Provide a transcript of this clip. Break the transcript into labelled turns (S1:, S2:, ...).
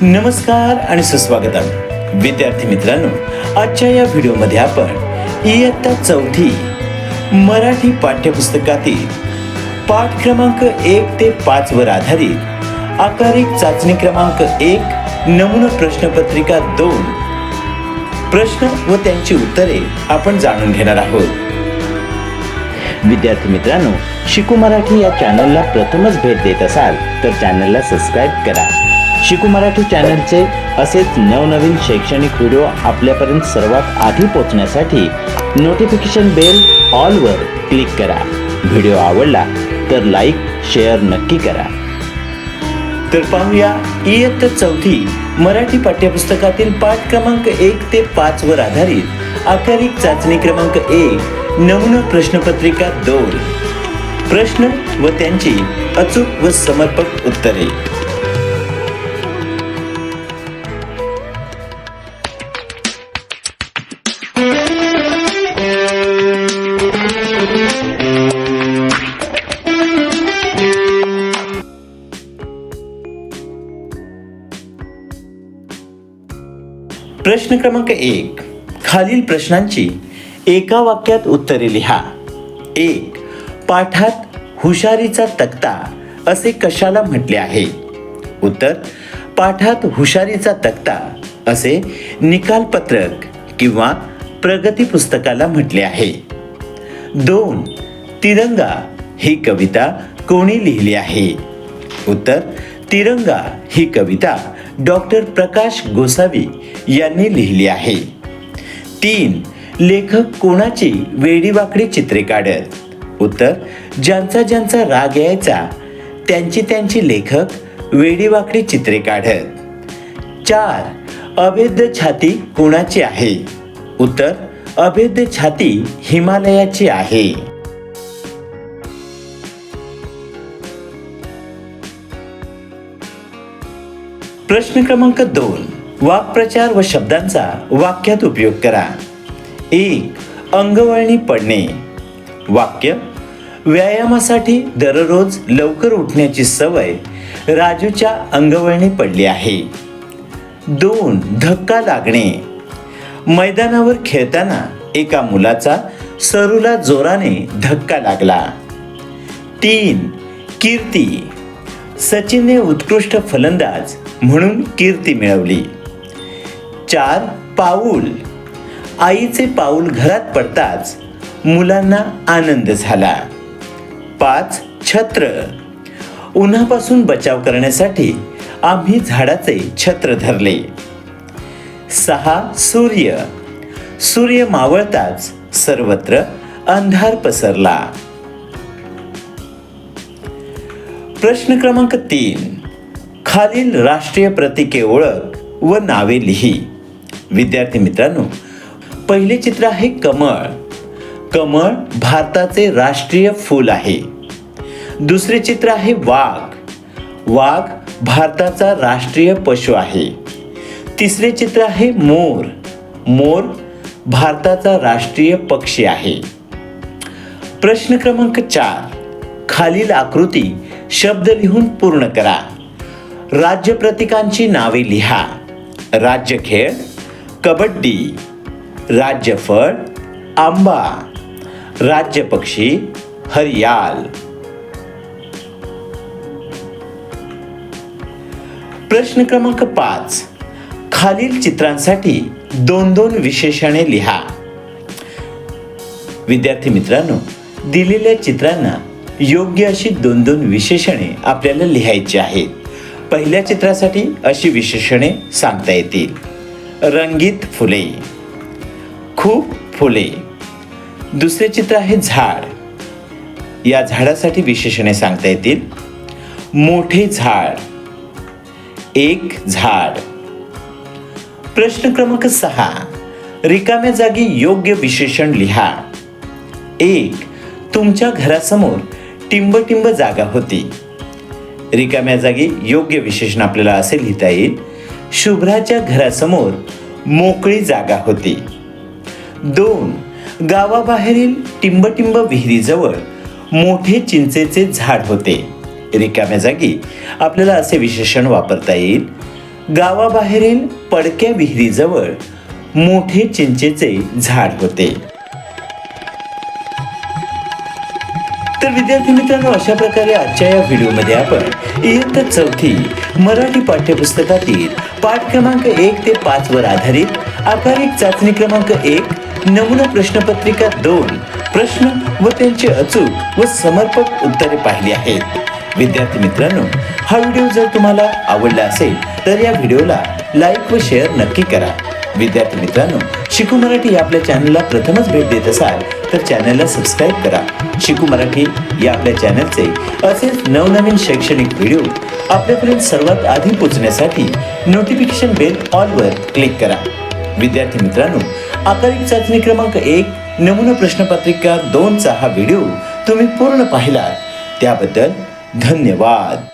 S1: नमस्कार आणि सुस्वागतम विद्यार्थी मित्रांनो, आजच्या या व्हिडिओमध्ये आपण इयत्ता चौथी मराठी पाठ्यपुस्तकातील पाठ क्रमांक 1 ते 5 वर आधारित आकारिक चाचणी क्रमांक 1 नमुना प्रश्नपत्रिका 2 प्रश्न व त्यांची उत्तरे आपण जाणून घेणार आहोत. विद्यार्थी मित्रांनो, शिकू मराठी या चॅनलला प्रथमच भेट देत असाल तर चॅनलला सबस्क्राईब करा. शिकू मराठी चॅनलचे असेच नवनवीन शैक्षणिक व्हिडिओ आपल्यापर्यंत सर्वात आधी पोहोचण्यासाठी नोटिफिकेशन बेल ऑल वर क्लिक करा. व्हिडिओ आवडला तर लाईक शेअर नक्की करा. तर पाहूया इयत्ता चौथी मराठी पाठ्यपुस्तकातील पाठ क्रमांक 1 ते 5 वर आधारित आकारिक चाचणी क्रमांक 1 नमुना प्रश्नपत्रिका 2 प्रश्न व त्यांची अचूक व समर्पक उत्तरे. प्रश्न क्रमांक 1. खालील प्रश्नांची एका वाक्यात उत्तरे लिहा. 1. पाठात हुशारीचा तक्ता असे कशाला म्हटले आहे? उत्तर: पाठात हुशारीचा तक्ता असे निकालपत्रक किंवा प्रगती पुस्तकाला म्हटले आहे. 2. तिरंगा ही कविता कोणी लिहिली आहे? उत्तर: तिरंगा ही कविता डॉक्टर प्रकाश गोसावी यांनी लिहिली आहे. 3. लेखक कोणाची वेडीवाकडी चित्रे काढत? उत्तर: ज्यांचा ज्यांचा राग यायचा त्यांची लेखक वेडीवाकडी चित्रे काढत. 4. अभेद्य छाती कोणाची आहे? उत्तर: अभेद्य छाती हिमालयाची आहे. प्रश्न क्रमांक 2. वाक्प्रचार व शब्दांचा वाक्यात उपयोग करा. 1. अंगवळणी पडणे. वाक्य: व्यायामासाठी दररोज लवकर उठण्याची सवय राजूच्या अंगवळणी पडली आहे. 2. धक्का लागणे. मैदानावर खेळताना एका मुलाचा सरूला जोराने धक्का लागला. 3. कीर्ती. सचिनने उत्कृष्ट फलंदाज म्हणून कीर्ती मिळवली. 4. पाऊल. आईचे पाऊल घरात पडताच मुलांना आनंद झाला. 5. छत्र. उन्हापासून बचाव करण्यासाठी आम्ही झाडाचे छत्र धरले. 6. सूर्य. सूर्य मावळताच सर्वत्र अंधार पसरला. प्रश्न क्रमांक 3. खालील राष्ट्रीय प्रतीके ओळख व नावे लिही. विद्यार्थी मित्रांनो, पहिले चित्र आहे कमळ. कमळ भारताचे राष्ट्रीय फूल आहे. दुसरे चित्र आहे वाघ. वाघ भारताचा राष्ट्रीय पशु आहे. तिसरे चित्र आहे मोर. मोर भारताचा राष्ट्रीय पक्षी आहे. प्रश्न क्रमांक 4. खालील आकृती शब्द लिहून पूर्ण करा. राज्य प्रतीकांची नावे लिहा. राज्य खेळ कबड्डी. राज्य फळ आंबा. राज्य पक्षी हरियाल. प्रश्न क्रमांक 5. खालील चित्रांसाठी 2-2 विशेषणे लिहा. विद्यार्थी मित्रांनो, दिलेल्या चित्रांना योग्य अशी 2-2 विशेषणे आपल्याला लिहायची आहेत. पहिल्या चित्रासाठी अशी विशेषणे सांगता येतील. रंगीत फुले, खूप फुले. दुसरे चित्र आहे झाड. या झाडासाठी विशेषणे सांगता येतील. मोठे झाड, एक झाड. प्रश्न क्रमांक 6. रिकाम्या जागी योग्य विशेषण लिहा. 1. तुमच्या घरासमोर टिंब जागा होती. रिकाम्या जागी योग्य विशेषण आपल्याला असे लिहिता येईल. शुभ्राच्या घरासमोर मोकळी जागा होती. 2. गावाबाहेरील टिंब विहिरीजवळ मोठे चिंचेचे झाड होते. रिकाम्या जागी आपल्याला असे विशेषण वापरता येईल. गावाबाहेरील पडक्या विहिरीजवळ मोठे चिंचेचे झाड होते. तर विद्यार्थी मित्रांनो, अशा प्रकारे आजच्या या व्हिडिओमध्ये आपण इयत्ता 4थी मराठी पाठ्यपुस्तकातील पाठ क्रमांक 1 ते 5 वर आधारित आकारिक चाचणी क्रमांक 1 नमुना प्रश्नपत्रिका 2 प्रश्न व त्यांची अचूक व समर्पक उत्तरे पाहिली आहेत. विद्यार्थी मित्रांनो, हा व्हिडिओ जर तुम्हाला आवडला असेल तर या व्हिडिओला लाईक व शेअर नक्की करा. विद्यार्थी मित्रांनो, शिकू मराठी या आपल्या चॅनलला प्रथमच भेट देत असाल तर चॅनलला सबस्क्राईब करा. शिकू मराठी या आपल्या चॅनलचे असेच नवनवीन शैक्षणिक व्हिडिओ आपल्यापर्यंत सर्वात आधी पोहोचण्यासाठी नोटिफिकेशन बेल ऑलवर क्लिक करा. विद्यार्थी मित्रांनो, आकारिक चाचणी क्रमांक 1 नमुना प्रश्नपत्रिका 2चा हा व्हिडिओ तुम्ही पूर्ण पाहिला त्याबद्दल धन्यवाद.